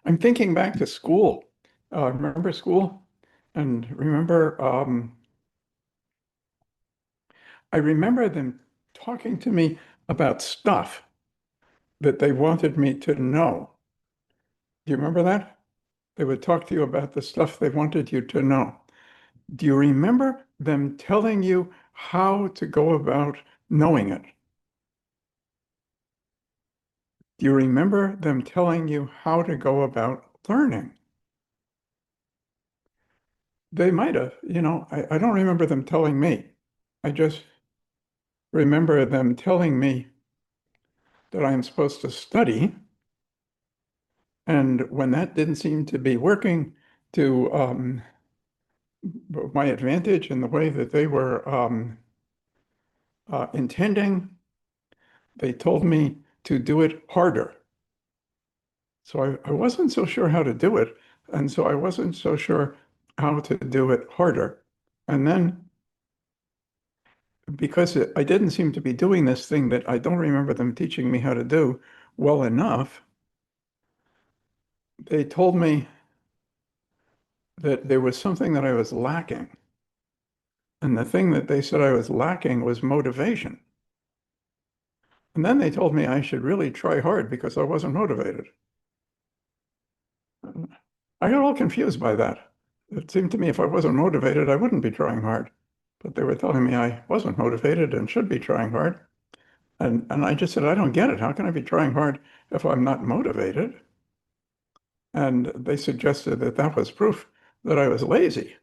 I'm thinking back to school. Remember school? And I remember them talking to me about stuff that they wanted me to know. Do you remember that? They would talk to you about the stuff they wanted you to know. Do you remember them telling you how to go about knowing it? Do you remember them telling you how to go about learning? They might have, I don't remember them telling me. I just remember them telling me that I am supposed to study. And when that didn't seem to be working to my advantage in the way that they were intending, they told me to do it harder. So I wasn't so sure how to do it. And so I wasn't so sure how to do it harder. And then because I didn't seem to be doing this thing that I don't remember them teaching me how to do well enough, they told me that there was something that I was lacking. And the thing that they said I was lacking was motivation. And then they told me I should really try hard because I wasn't motivated. I got all confused by that. It seemed to me if I wasn't motivated, I wouldn't be trying hard. But they were telling me I wasn't motivated and should be trying hard. And I just said, I don't get it. How can I be trying hard if I'm not motivated? And they suggested that that was proof that I was lazy.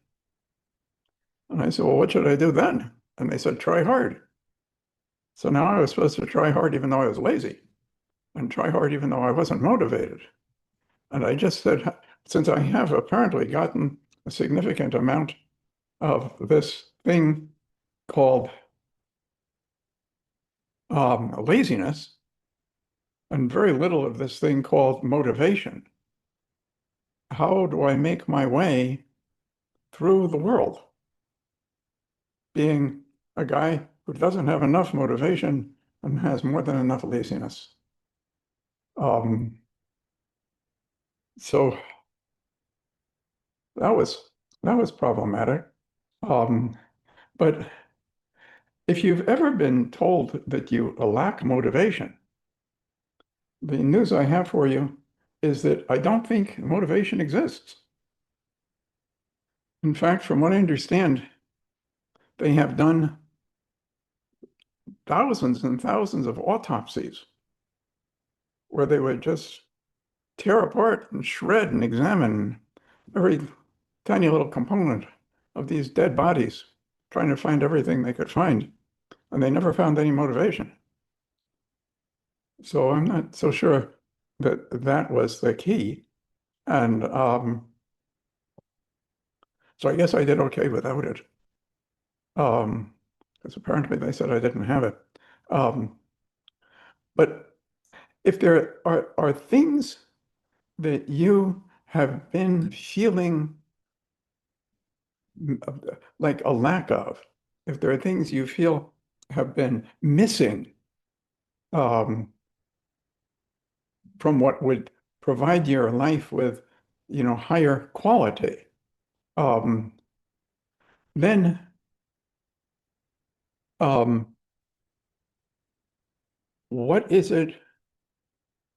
And I said, well, what should I do then? And they said, try hard. So now I was supposed to try hard even though I was lazy and try hard even though I wasn't motivated. And I just said, since I have apparently gotten a significant amount of this thing called laziness and very little of this thing called motivation, how do I make my way through the world being a guy who doesn't have enough motivation and has more than enough laziness? Um, so that was that was problematic. Um, but if you've ever been told that you lack motivation, the news I have for you is that I don't think motivation exists. In fact, from what I understand, they have done thousands and thousands of autopsies where they would just tear apart and shred and examine every tiny little component of these dead bodies, trying to find everything they could find. And they never found any motivation. So I'm not so sure that that was the key. And so I guess I did okay without it. Because apparently they said I didn't have it. Um, but if there are things that you have been feeling like a lack of, if there are things you feel have been missing um, from what would provide your life with, higher quality, um, then um, what is it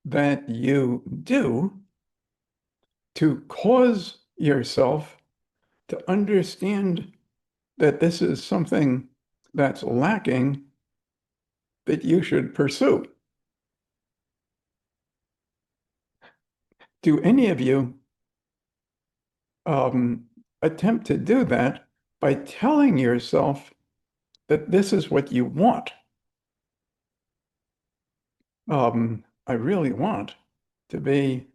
that you do to cause yourself to understand that this is something that's lacking that you should pursue? Do any of you attempt to do that by telling yourself that this is what you want? I really want to be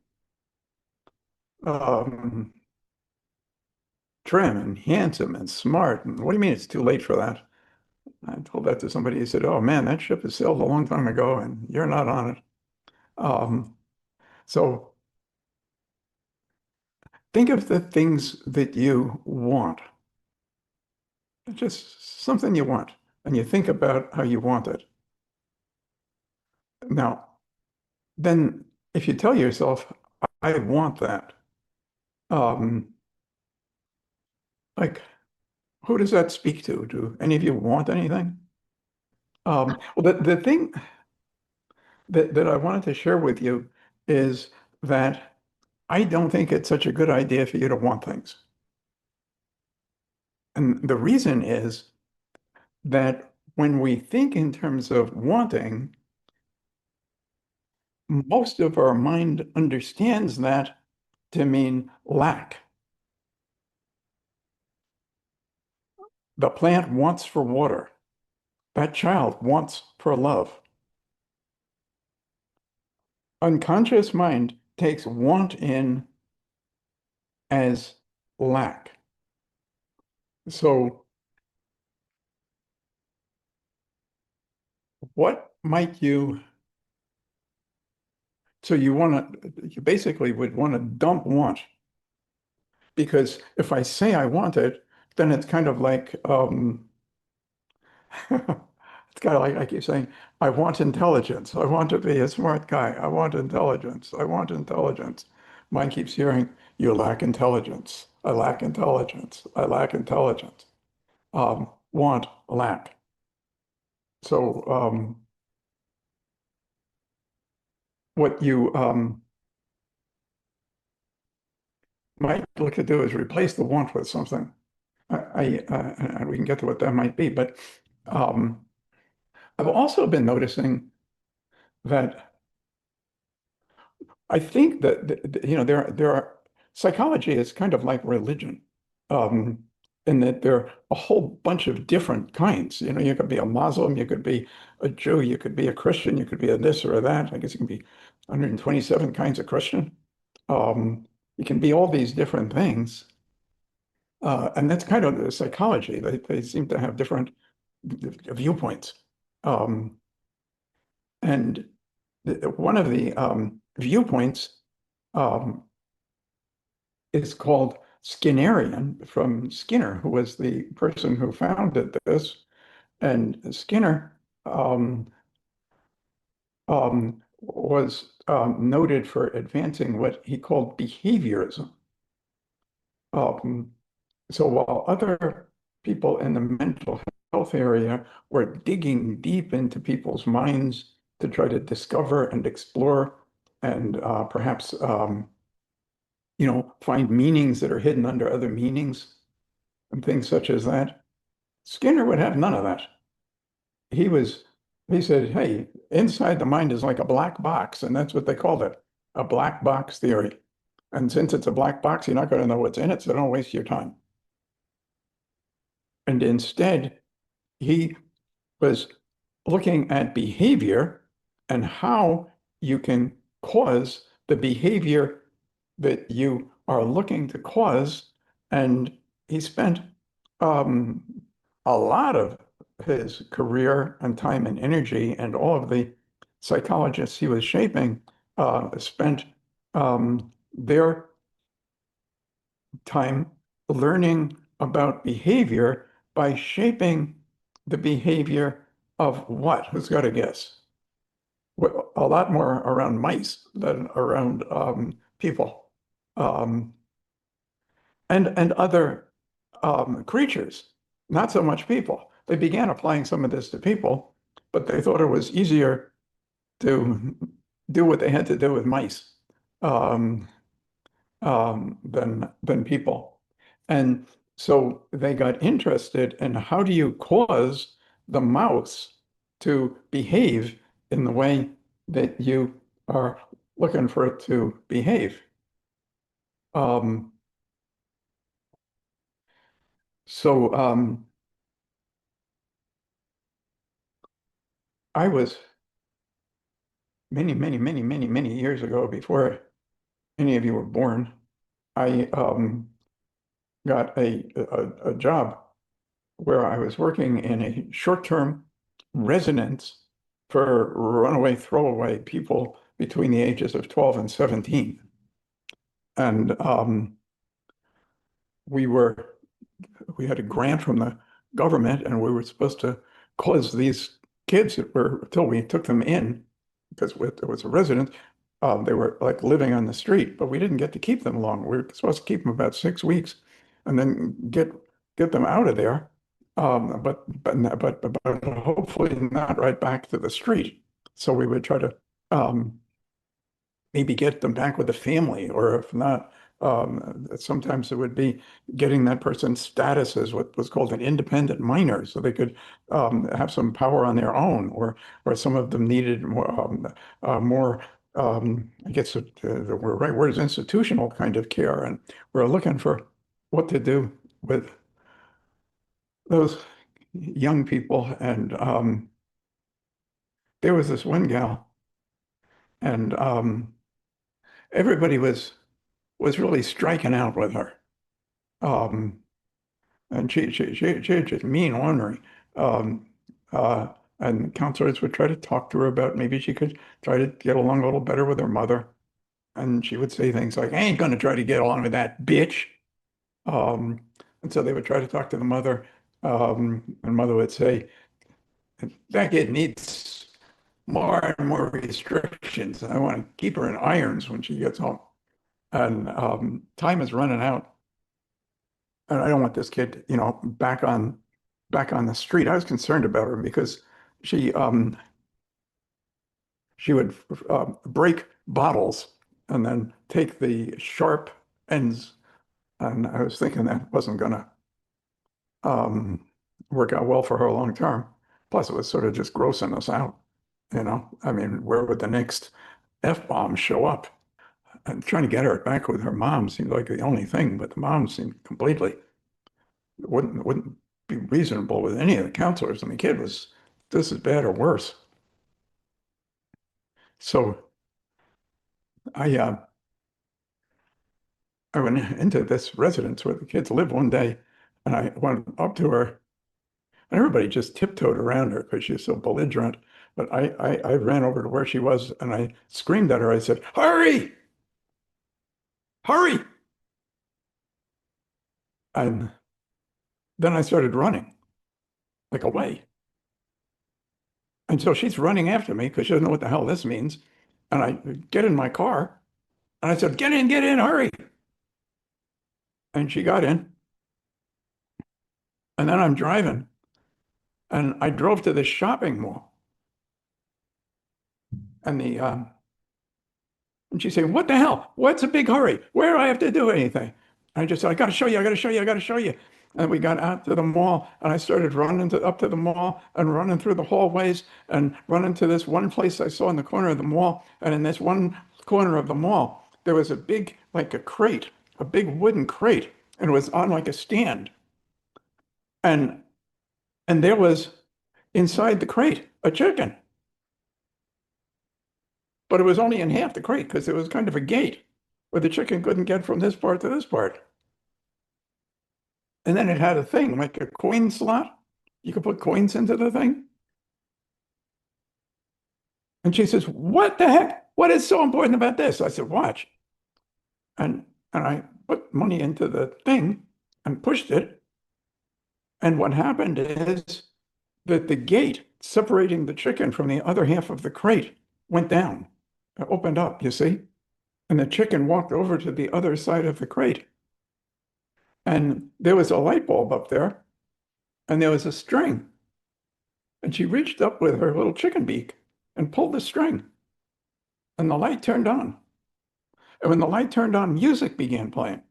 um, trim and handsome and smart. And what do you mean it's too late for that? I told that to somebody. He said, "Oh man, that ship has sailed a long time ago, and you're not on it." Um, so think of the things that you want, just something you want, and you think about how you want it. Now, then, if you tell yourself, I want that. Um, like, who does that speak to? Do any of you want anything? Well, the thing that I wanted to share with you is that I don't think it's such a good idea for you to want things. And the reason is that when we think in terms of wanting, most of our mind understands that to mean lack. The plant wants for water. That child wants for love. Unconscious mind takes want in as lack. So what might you, so you want to, you basically would want to dump want, because if I say I want it, then it's kind of like, it's kind of like I keep saying, I want intelligence. I want to be a smart guy. I want intelligence. I want intelligence. Mine keeps hearing, you lack intelligence. I lack intelligence. I lack intelligence. Want, lack. So what you might look to do is replace the want with something. And we can get to what that might be. But um, I've also been noticing that I think that there are psychology is kind of like religion, in that there are a whole bunch of different kinds. You know, you could be a Muslim, you could be a Jew, you could be a Christian, you could be a this or a that. I guess you can be 127 kinds of Christian. You can be all these different things, and that's kind of the psychology. They seem to have different viewpoints, um, and one of the viewpoints. Um, is called Skinnerian from Skinner, who was the person who founded this. And Skinner was noted for advancing what he called behaviorism. Um, so while other people in the mental health area were digging deep into people's minds to try to discover and explore and perhaps find meanings that are hidden under other meanings and things such as that. Skinner would have none of that. He was, he said, hey, inside the mind is like a black box, and that's what they called it, a black box theory. And since it's a black box, you're not going to know what's in it, so don't waste your time. And instead, he was looking at behavior and how you can cause the behavior that you are looking to cause. And he spent um, a lot of his career and time and energy, and all of the psychologists he was shaping spent their time learning about behavior by shaping the behavior of what? Who's got a guess? Well, a lot more around mice than around people, um, and other creatures, not so much people. They began applying some of this to people, but they thought it was easier to do what they had to do with mice. Um, than people. And so they got interested in how do you cause the mouse to behave in the way that you are looking for it to behave. Um, so I was many, many, many, many, many years ago, before any of you were born, I got a job where I was working in a short-term residence for runaway, throwaway people between the ages of 12 and 17. And we were we had a grant from the government, and we were supposed to cause these kids that were, until we took them in, because it was a residence, They were like living on the street, but we didn't get to keep them long. We were supposed to keep them about 6 weeks and then get them out of there. But hopefully not right back to the street. So we would try to um, maybe get them back with the family, or if not, sometimes it would be getting that person's status as what was called an independent minor, so they could have some power on their own, or some of them needed more I guess the right word is institutional kind of care, and we're looking for what to do with those young people. And there was this one gal, and everybody was really striking out with her. Um, and she just mean ornery. Um, uh, and counselors would try to talk to her about maybe she could try to get along a little better with her mother. And she would say things like, I ain't going to try to get along with that bitch. Um, and so they would try to talk to the mother. And mother would say, that kid needs more and more restrictions. I want to keep her in irons when she gets home. And time is running out. And I don't want this kid, back on the street. I was concerned about her because she she would break bottles and then take the sharp ends. And I was thinking that wasn't going to um, work out well for her long term. Plus, it was sort of just grossing us out. I mean, where would the next F-bomb show up? And trying to get her back with her mom seemed like the only thing, but the mom seemed completely wouldn't be reasonable with any of the counselors. And the kid was just as bad or worse. So I uh, I went into this residence where the kids live one day, and I went up to her, and everybody just tiptoed around her because she's so belligerent. But I ran over to where she was, and I screamed at her. I said, "Hurry! Hurry!" And then I started running like away. And so she's running after me because she doesn't know what the hell this means. And I get in my car, and I said, get in, hurry!" And she got in. And then I'm driving, and I drove to the shopping mall, and the and she's saying, "What the hell? What's a big hurry? Where do I have to do anything?" I just said, "I got to show you. I got to show you. I got to show you." And we got out to the mall, and I started running up to the mall and running through the hallways and running to this one place I saw in the corner of the mall. And in this one corner of the mall, there was a big, like a crate, a big wooden crate, and it was on like a stand. And there was inside the crate a chicken, but it was only in half the crate because it was kind of a gate where the chicken couldn't get from this part to this part. And then it had a thing like a coin slot. You could put coins into the thing. And she says, "What the heck? What is so important about this?" I said, "Watch." And I put money into the thing and pushed it. And what happened is that the gate separating the chicken from the other half of the crate went down. It opened up, you see? And the chicken walked over to the other side of the crate. And there was a light bulb up there, and there was a string. And she reached up with her little chicken beak and pulled the string, and the light turned on. And when the light turned on, music began playing.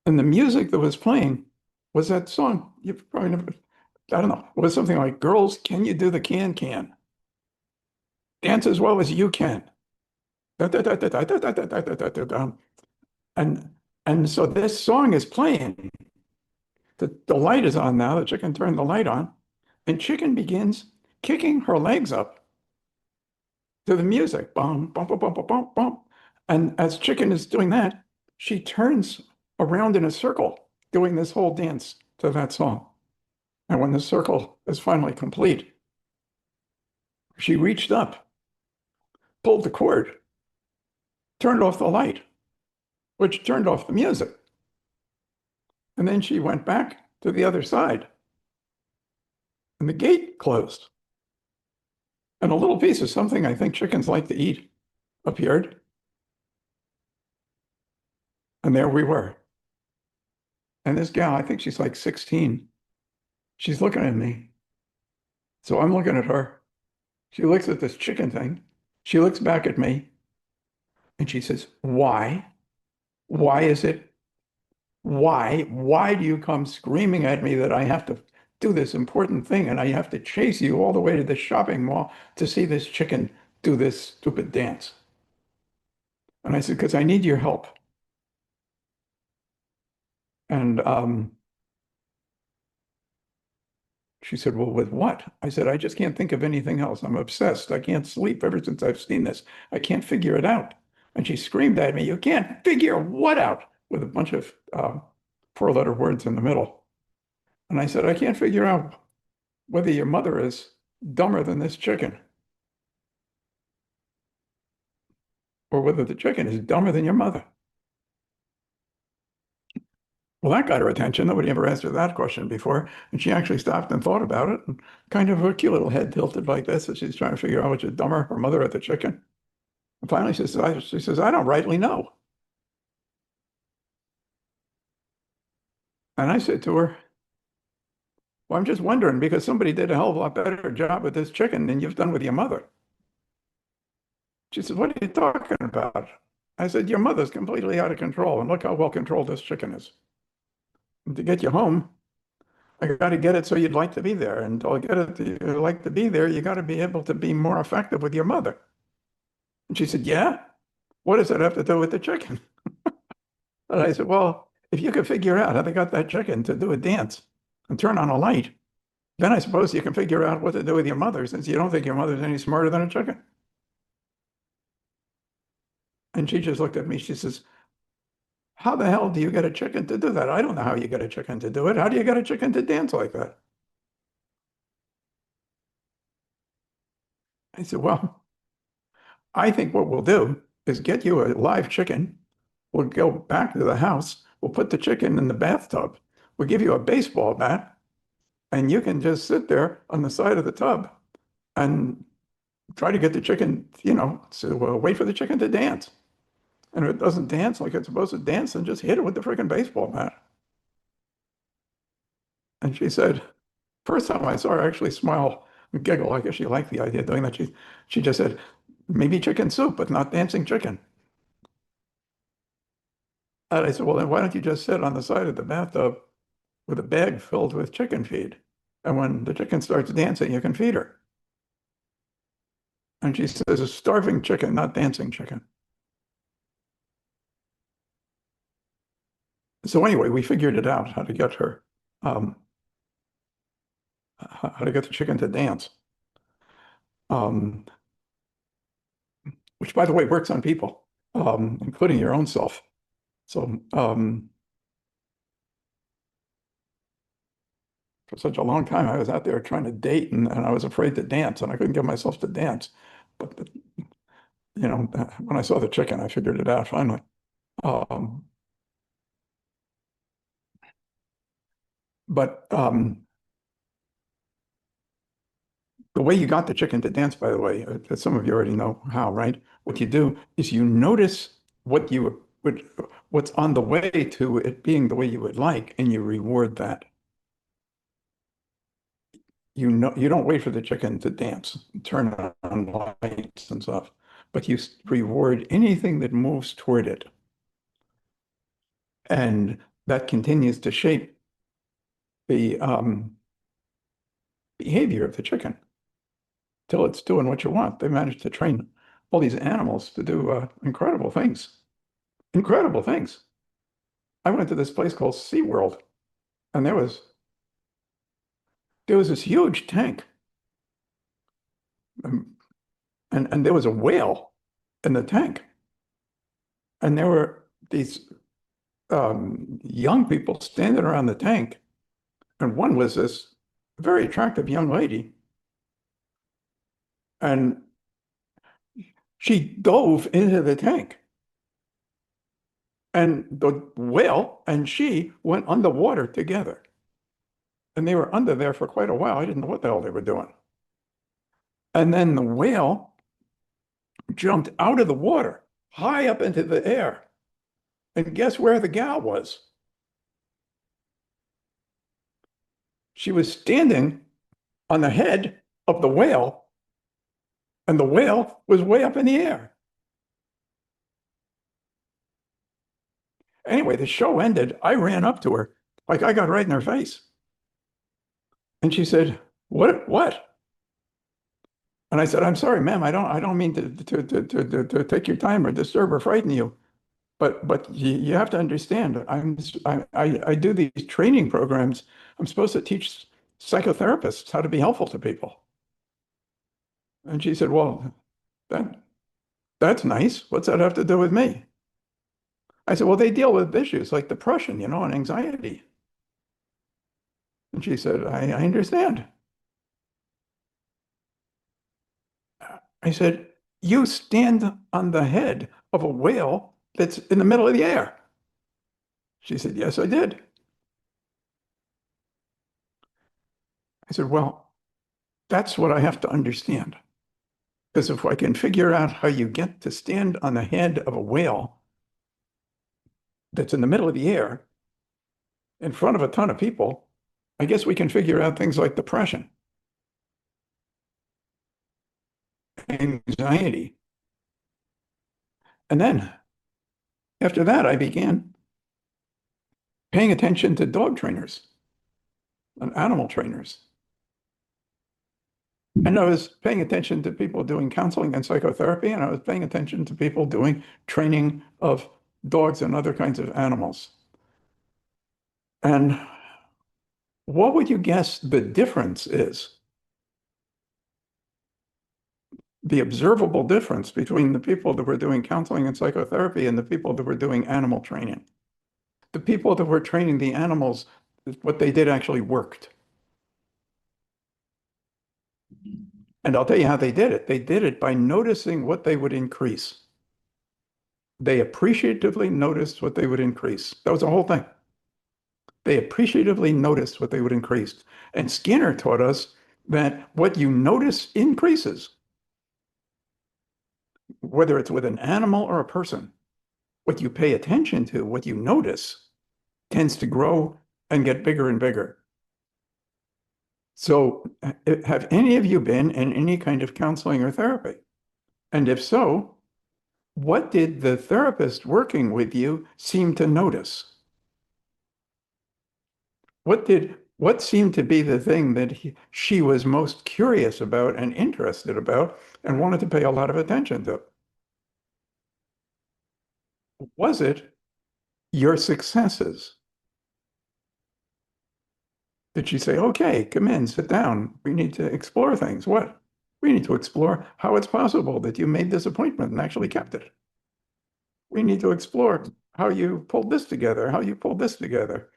And the music that was playing was that song. You've probably never, I don't know, it was something like, "Girls, can you do the can? Dance as well as you can." And and so this song is playing. The light is on now. The chicken turned the light on, and chicken begins kicking her legs up to the music. Bum, bum, bum, bum, bum, bum, bum. And as chicken is doing that, she turns around in a circle, doing this whole dance to that song. And when the circle is finally complete, she reached up, pulled the cord, turned off the light, which turned off the music. And then she went back to the other side, and the gate closed. And a little piece of something I think chickens like to eat appeared, and there we were. And this gal, I think she's like 16, she's looking at me. So I'm looking at her. She looks at this chicken thing. She looks back at me and she says, "Why? Why is it? Why? Why do you come screaming at me that I have to do this important thing and I have to chase you all the way to the shopping mall to see this chicken do this stupid dance?" And I said, "Because I need your help." And she said, "Well, with what?" I said, "I just can't think of anything else. I'm obsessed. I can't sleep ever since I've seen this. I can't figure it out." And she screamed at me, "You can't figure what out?" with a bunch of four-letter words in the middle. And I said, "I can't figure out whether your mother is dumber than this chicken or whether the chicken is dumber than your mother." Well, that got her attention. Nobody ever asked her that question before. And she actually stopped and thought about it and kind of her cute little head tilted like this as she's trying to figure out which is dumber, her mother or the chicken. And finally, she says, "I don't rightly know." And I said to her, "Well, I'm just wondering because somebody did a hell of a lot better job with this chicken than you've done with your mother." She said, "What are you talking about?" I said, "Your mother's completely out of control, and look how well controlled this chicken is. And to get you home, I got to get it so you'd like to be there. And to get it to you like to be there, you got to be able to be more effective with your mother." And she said, "Yeah? What does that have to do with the chicken?" And I said, "Well, if you could figure out how they got that chicken to do a dance and turn on a light, then I suppose you can figure out what to do with your mother since you don't think your mother's any smarter than a chicken." And she just looked at me. She says, "How the hell do you get a chicken to do that? I don't know how you get a chicken to do it. How do you get a chicken to dance like that?" I said, "Well, I think what we'll do is get you a live chicken. We'll go back to the house. We'll put the chicken in the bathtub. We'll give you a baseball bat, and you can just sit there on the side of the tub and try to get the chicken, to wait for the chicken to dance. And if it doesn't dance like it's supposed to dance, then just hit it with the freaking baseball bat." And she said, first time I saw her actually smile and giggle. I guess she liked the idea of doing that. She just said, "Maybe chicken soup, but not dancing chicken." And I said, "Well, then why don't you just sit on the side of the bathtub with a bag filled with chicken feed? And when the chicken starts dancing, you can feed her." And she says, "A starving chicken, not dancing chicken." So anyway, we figured it out how to get her, um, how to get the chicken to dance, um, which by the way works on people, including your own self. So for such a long time, I was out there trying to date and I was afraid to dance and I couldn't get myself to dance. But, when I saw the chicken, I figured it out finally. Um, but the way you got the chicken to dance, by the way, some of you already know how, right? What you do is you notice what's on the way to it being the way you would like, and you reward that. You don't wait for the chicken to dance, turn on lights and stuff, but you reward anything that moves toward it. And that continues to shape the behavior of the chicken till it's doing what you want. They managed to train all these animals to do incredible things. Incredible things. I went to this place called SeaWorld, and there was this huge tank, um, and there was a whale in the tank, and there were these young people standing around the tank, and one was this very attractive young lady, and she dove into the tank, and the whale and she went underwater together, and they were under there for quite a while. I didn't know what the hell they were doing. And then the whale jumped out of the water, high up into the air. And guess where the gal was? She was standing on the head of the whale, and the whale was way up in the air. Anyway, the show ended. I ran up to her, like I got right in her face. And she said, What? And I said, I'm sorry, ma'am, I don't mean to take your time or disturb or frighten you. But you have to understand, I do these training programs. I'm supposed to teach psychotherapists how to be helpful to people. And she said, Well, that that's nice. What's that have to do with me? I said, Well, they deal with issues like depression, and anxiety. And she said, I understand. I said, You stand on the head of a whale that's in the middle of the air. She said, Yes, I did. I said, Well, that's what I have to understand. Because if I can figure out how you get to stand on the head of a whale that's in the middle of the air in front of a ton of people, I guess we can figure out things like depression, anxiety. And then after that, I began paying attention to dog trainers and animal trainers. And I was paying attention to people doing counseling and psychotherapy, and I was paying attention to people doing training of dogs and other kinds of animals. And what would you guess the difference is? The observable difference between the people that were doing counseling and psychotherapy and the people that were doing animal training. The people that were training the animals, what they did actually worked. And I'll tell you how they did it. They did it by noticing what they would increase. They appreciatively noticed what they would increase. That was the whole thing. They appreciatively noticed what they would increase. And Skinner taught us that what you notice increases, whether it's with an animal or a person. What you pay attention to, what you notice, tends to grow and get bigger and bigger. So, have any of you been in any kind of counseling or therapy? And if so, what did the therapist working with you seem to notice? What seemed to be the thing that she was most curious about and interested about and wanted to pay a lot of attention to? Was it your successes? Did she say, okay, come in, sit down. We need to explore things. What? We need to explore how it's possible that you made this appointment and actually kept it. We need to explore how you pulled this together, how you pulled this together.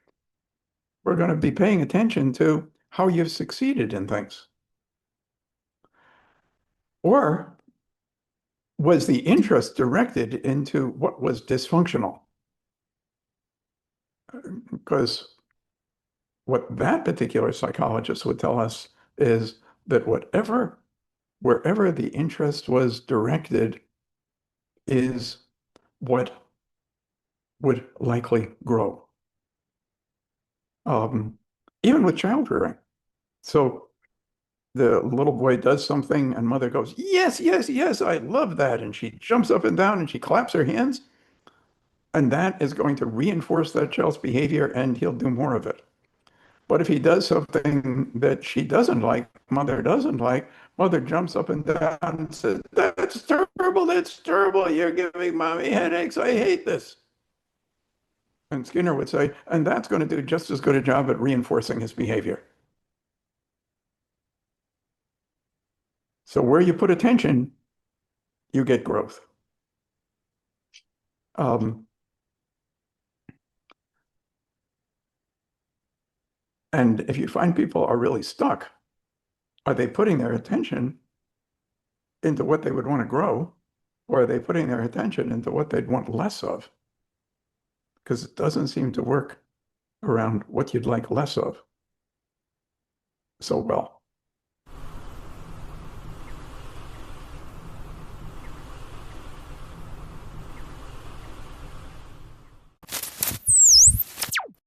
We're going to be paying attention to how you've succeeded in things. Or was the interest directed into what was dysfunctional? Because what that particular psychologist would tell us is that wherever the interest was directed is what would likely grow. Um, Even with child rearing. So the little boy does something and mother goes, yes, yes, yes, I love that. And she jumps up and down and she claps her hands. And that is going to reinforce that child's behavior and he'll do more of it. But if he does something that she doesn't like, mother doesn't like, mother jumps up and down and says, that's terrible, that's terrible. You're giving mommy headaches. I hate this. And Skinner would say, and that's going to do just as good a job at reinforcing his behavior. So where you put attention, you get growth. Um, and if you find people are really stuck, are they putting their attention into what they would want to grow, or are they putting their attention into what they'd want less of? Because it doesn't seem to work around what you'd like less of so well.